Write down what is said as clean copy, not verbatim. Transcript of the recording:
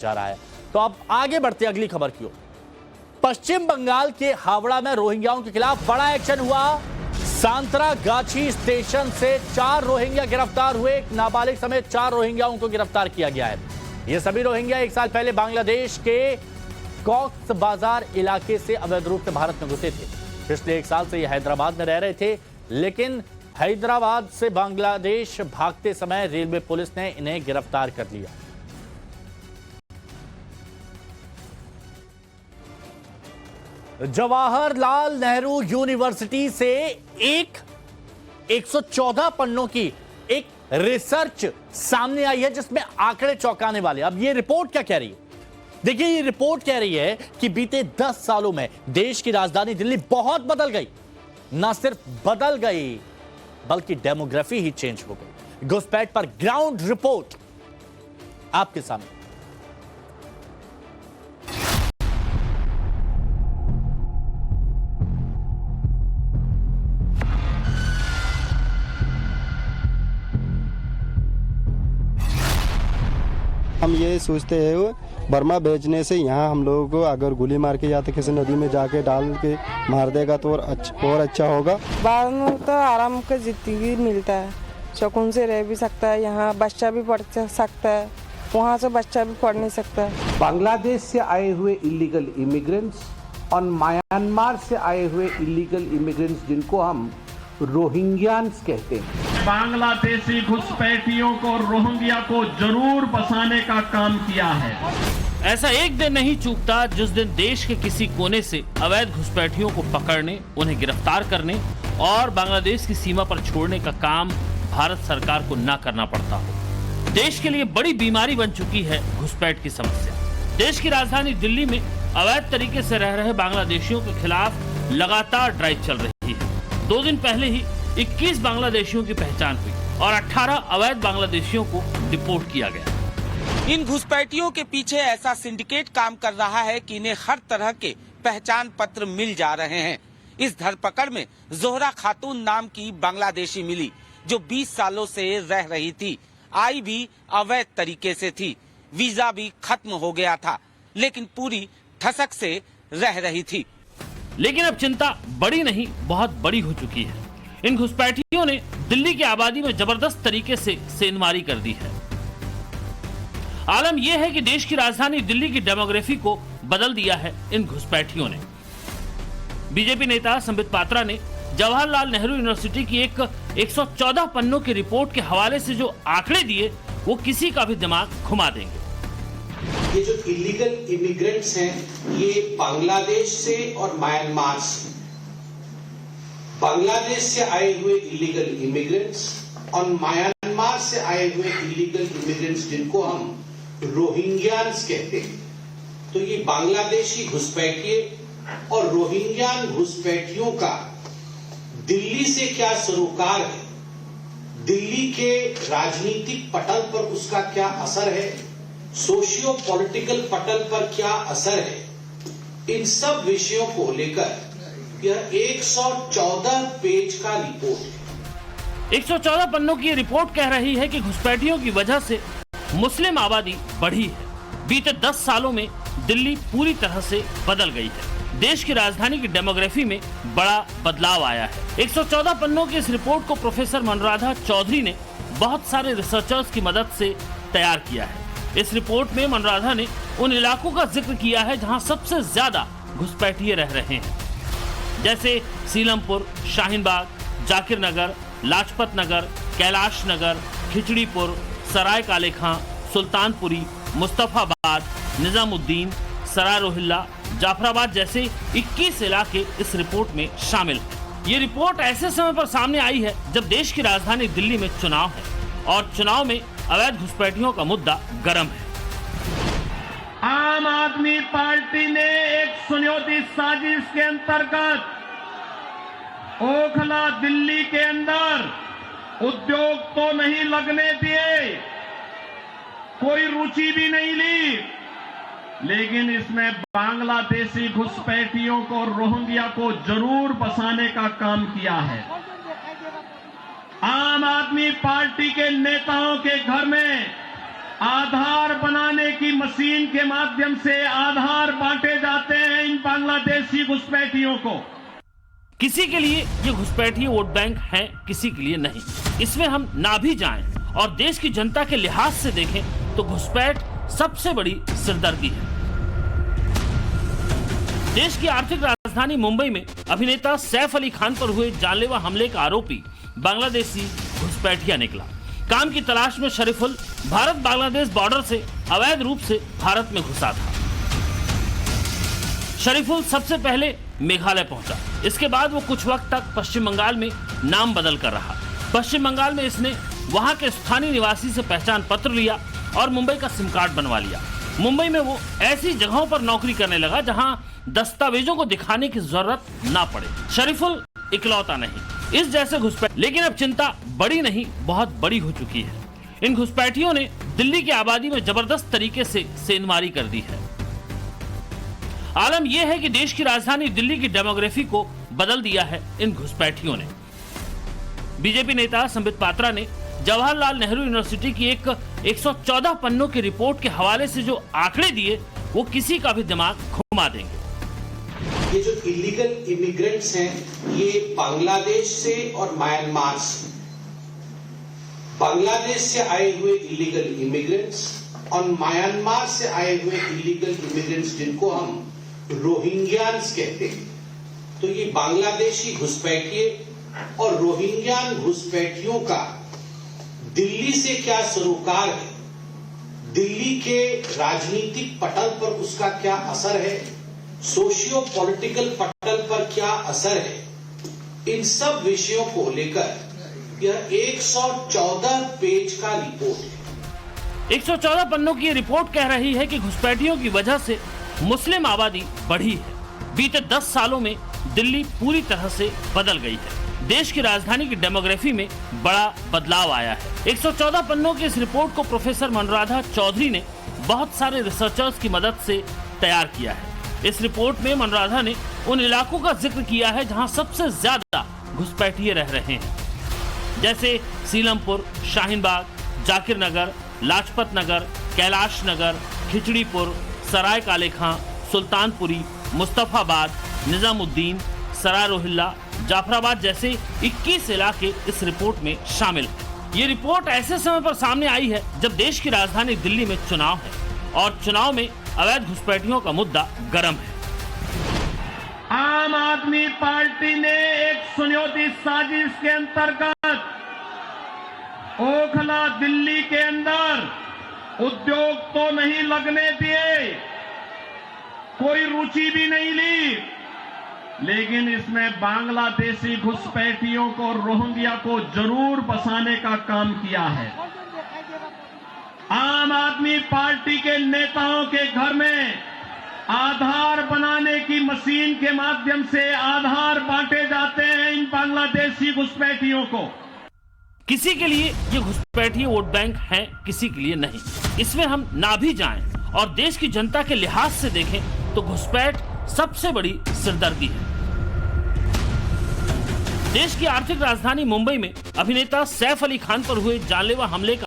जा रहा है। तो अब आगे बढ़ते अगली खबर की ओर। पश्चिम बंगाल के हावड़ा में रोहिंग्याओं के खिलाफ बड़ा एक्शन हुआ। सांतरागाछी स्टेशन से 4 रोहिंग्या गिरफ्तार हुए। एक नाबालिग समेत 4 रोहिंग्याओं को गिरफ्तार किया गया है। ये सभी रोहिंग्या 1 साल पहले बांग्लादेश के कॉक्स बाजार इलाके से अवैध रूप से भारत में घुसे थे। पिछले 1 साल से ये हैदराबाद में रह रहे थे, लेकिन हैदराबाद से बांग्लादेश भागते समय रेलवे पुलिस ने इन्हें गिरफ्तार कर लिया। जवाहरलाल नेहरू यूनिवर्सिटी से 114 पन्नों की एक रिसर्च सामने आई है, जिसमें आंकड़े चौंकाने वाले। अब ये रिपोर्ट क्या कह रही है? देखिए, ये रिपोर्ट कह रही है कि बीते 10 सालों में देश की राजधानी दिल्ली बहुत बदल गई। ना सिर्फ बदल गई, बल्कि डेमोग्राफी ही चेंज हो गई। घुसपैठ पर ग्राउंड रिपोर्ट आपके सामने। हम ये सोचते हैं बर्मा भेजने से यहाँ हम लोगों को अगर गोली मार के जाते किसी नदी में जाके डाल के मार देगा तो और अच्छा होगा। बाद में तो आराम का जिंदगी मिलता है, सुकून से रह भी सकता है, यहाँ बच्चा भी पढ़ सकता है, वहाँ से बच्चा भी पढ़ नहीं सकता है। बांग्लादेश से आए हुए इलीगल इमिग्रेंट्स और म्यांमार से आए हुए इलीगल इमिग्रेंट्स जिनको हम रोहिंग्यान्स कहते हैं, बांग्लादेशी घुसपैठियों को रोहिंग्या को जरूर बसाने का काम किया है। ऐसा एक दिन नहीं चूकता जिस दिन देश के किसी कोने से अवैध घुसपैठियों को पकड़ने, उन्हें गिरफ्तार करने और बांग्लादेश की सीमा पर छोड़ने का काम भारत सरकार को न करना पड़ता हो। देश के लिए बड़ी बीमारी बन चुकी है घुसपैठ की समस्या। देश की राजधानी दिल्ली में अवैध तरीके से रह रहे बांग्लादेशियों के खिलाफ लगातार ड्राइव चल रही है। 2 दिन पहले ही 21 बांग्लादेशियों की पहचान हुई और 18 अवैध बांग्लादेशियों को डिपोर्ट किया गया। इन घुसपैठियों के पीछे ऐसा सिंडिकेट काम कर रहा है कि इन्हें हर तरह के पहचान पत्र मिल जा रहे हैं। इस धरपकड़ में जोहरा खातून नाम की बांग्लादेशी मिली, जो 20 सालों से रह रही थी। आई भी अवैध तरीके से थी, वीजा भी खत्म हो गया था, लेकिन पूरी ठसक से रह रही थी। लेकिन अब चिंता बड़ी नहीं, बहुत बड़ी हो चुकी है। इन घुसपैठियों ने दिल्ली की आबादी में जबरदस्त तरीके से सेंधमारी कर दी है। आलम यह है कि देश की राजधानी दिल्ली की डेमोग्राफी को बदल दिया है इन घुसपैठियों ने। बीजेपी नेता संबित पात्रा ने जवाहरलाल नेहरू यूनिवर्सिटी की एक 114 पन्नों की रिपोर्ट के हवाले से जो आंकड़े दिए, वो किसी का भी दिमाग घुमा देंगे। ये जो इलीगल इमिग्रेंट्स हैं, ये बांग्लादेश से और म्यांमार से, बांग्लादेश से आए हुए इलीगल इमिग्रेंट्स और म्यांमार से आए हुए इलीगल इमिग्रेंट्स जिनको हम रोहिंग्यान्स कहते हैं। तो ये बांग्लादेशी घुसपैठिए और रोहिंग्यान घुसपैठियों का दिल्ली से क्या सरोकार है, दिल्ली के राजनीतिक पटल पर उसका क्या असर है, सोशियो पॉलिटिकल पटल पर क्या असर है, इन सब विषयों को लेकर यह 114 पेज का रिपोर्ट है। 114 पन्नों की रिपोर्ट कह रही है कि घुसपैठियों की वजह से मुस्लिम आबादी बढ़ी है। बीते 10 सालों में दिल्ली पूरी तरह से बदल गई है। देश की राजधानी की डेमोग्राफी में बड़ा बदलाव आया है। 114 पन्नों की इस रिपोर्ट को प्रोफेसर मनराधा चौधरी ने बहुत सारे रिसर्चर्स की मदद से तैयार किया है। इस रिपोर्ट में मनराधा ने उन इलाकों का जिक्र किया है जहां सबसे ज्यादा घुसपैठिए रह रहे हैं, जैसे सीलमपुर, शाहीनबाग, जाकिर नगर, लाजपत नगर, कैलाश नगर, खिचड़ीपुर, सराय काले खां, सुल्तानपुरी, मुस्तफाबाद, निजामुद्दीन, सराय रोहिल्ला, जाफराबाद जैसे 21 इलाके इस रिपोर्ट में शामिल हैं। ये रिपोर्ट ऐसे समय पर सामने आई है जब देश की राजधानी दिल्ली में चुनाव है और चुनाव में अवैध घुसपैठियों का मुद्दा गर्म है। आम आदमी पार्टी ने एक सुनियोजित साजिश के अंतर्गत ओखला दिल्ली के अंदर उद्योग तो नहीं लगने दिए, कोई रुचि भी नहीं ली, लेकिन इसमें बांग्लादेशी घुसपैठियों को, रोहिंग्या को जरूर बसाने का काम किया है। आम आदमी पार्टी के नेताओं के घर में आधार बनाने की मशीन के माध्यम से आधार बांटे जाते हैं इन बांग्लादेशी घुसपैठियों को। किसी के लिए ये घुसपैठी वोट बैंक हैं, किसी के लिए नहीं। इसमें हम ना भी जाएं और देश की जनता के लिहाज से देखें तो घुसपैठ सबसे बड़ी सिरदर्दी है। देश की आर्थिक राजधानी मुंबई में अभिनेता सैफ अली खान पर हुए जानलेवा हमले का आरोपी बांग्लादेशी घुसपैठिया निकला। काम की तलाश में शरीफुल भारत बांग्लादेश बॉर्डर से अवैध रूप से भारत में घुसा था। शरीफुल सबसे पहले मेघालय पहुंचा, इसके बाद वो कुछ वक्त तक पश्चिम बंगाल में नाम बदल कर रहा। पश्चिम बंगाल में इसने वहां के स्थानीय निवासी से पहचान पत्र लिया और मुंबई का सिम कार्ड बनवा लिया। मुंबई में वो ऐसी जगहों पर नौकरी करने लगा जहां दस्तावेजों को दिखाने की जरूरत ना पड़े। शरीफुल इकलौता नहीं, इस जैसे घुसपैठ, लेकिन अब चिंता बड़ी नहीं बहुत बड़ी हो चुकी है। इन घुसपैठियों ने दिल्ली की आबादी में जबरदस्त तरीके से सेंधमारी कर दी है। आलम यह है कि देश की राजधानी दिल्ली की डेमोग्राफी को बदल दिया है इन घुसपैठियों ने। बीजेपी नेता संबित पात्रा ने जवाहरलाल नेहरू यूनिवर्सिटी की एक 114 पन्नों की रिपोर्ट के हवाले से जो आंकड़े दिए वो किसी का भी दिमाग घुमा देंगे। ये जो इलीगल इमिग्रेंट्स हैं ये बांग्लादेश से और म्यांमार से, बांग्लादेश से आए हुए इलीगल इमिग्रेंट्स और म्यांमार से आए हुए इलीगल इमिग्रेंट्स जिनको हम रोहिंग्यान्स कहते हैं, तो ये बांग्लादेशी घुसपैठिए और रोहिंग्यान घुसपैठियों का दिल्ली से क्या सरोकार है, दिल्ली के राजनीतिक पटल पर उसका क्या असर है, सोशियो पॉलिटिकल पटल पर क्या असर है, इन सब विषयों को लेकर यह 114 पेज का रिपोर्ट है। 114 पन्नों की रिपोर्ट कह रही है कि घुसपैठियों की वजह से मुस्लिम आबादी बढ़ी है। बीते 10 सालों में दिल्ली पूरी तरह से बदल गई है। देश की राजधानी की डेमोग्राफी में बड़ा बदलाव आया है। 114 पन्नों की इस रिपोर्ट को प्रोफेसर मनराधा चौधरी ने बहुत सारे रिसर्चर्स की मदद से तैयार किया है। इस रिपोर्ट में मनराधा ने उन इलाकों का जिक्र किया है जहां सबसे ज्यादा घुसपैठिए रह रहे हैं, जैसे सीलमपुर, शाहीनबाग, जाकिर नगर, लाजपत नगर, कैलाश नगर, खिचड़ीपुर, सराय काले खां, सुल्तानपुरी, मुस्तफाबाद, निजामुद्दीन, सराय रोहिल्ला, जाफराबाद जैसे 21 इलाके इस रिपोर्ट में शामिल हैं। ये रिपोर्ट ऐसे समय पर सामने आई है जब देश की राजधानी दिल्ली में चुनाव है और चुनाव में अवैध घुसपैठियों का मुद्दा गर्म है। आम आदमी पार्टी ने एक सुनियोजित साजिश के अंतर्गत ओखला दिल्ली के अंदर उद्योग तो नहीं लगने दिए, कोई रुचि भी नहीं ली, लेकिन इसमें बांग्लादेशी घुसपैठियों को, रोहिंग्या को जरूर बसाने का काम किया है। आम आदमी पार्टी के नेताओं के घर में आधार बनाने की मशीन के माध्यम से आधार बांटे जाते हैं इन बांग्लादेशी घुसपैठियों को। किसी के लिए ये घुसपैठी वोट बैंक हैं, किसी के लिए नहीं। इसमें हम ना भी जाएं और देश की जनता के लिहाज से देखें तो घुसपैठ सबसे बड़ी सिरदर्दी है। देश की आर्थिक राजधानी मुंबई में अभिनेता सैफ अली खान पर हुए जानलेवा हमले का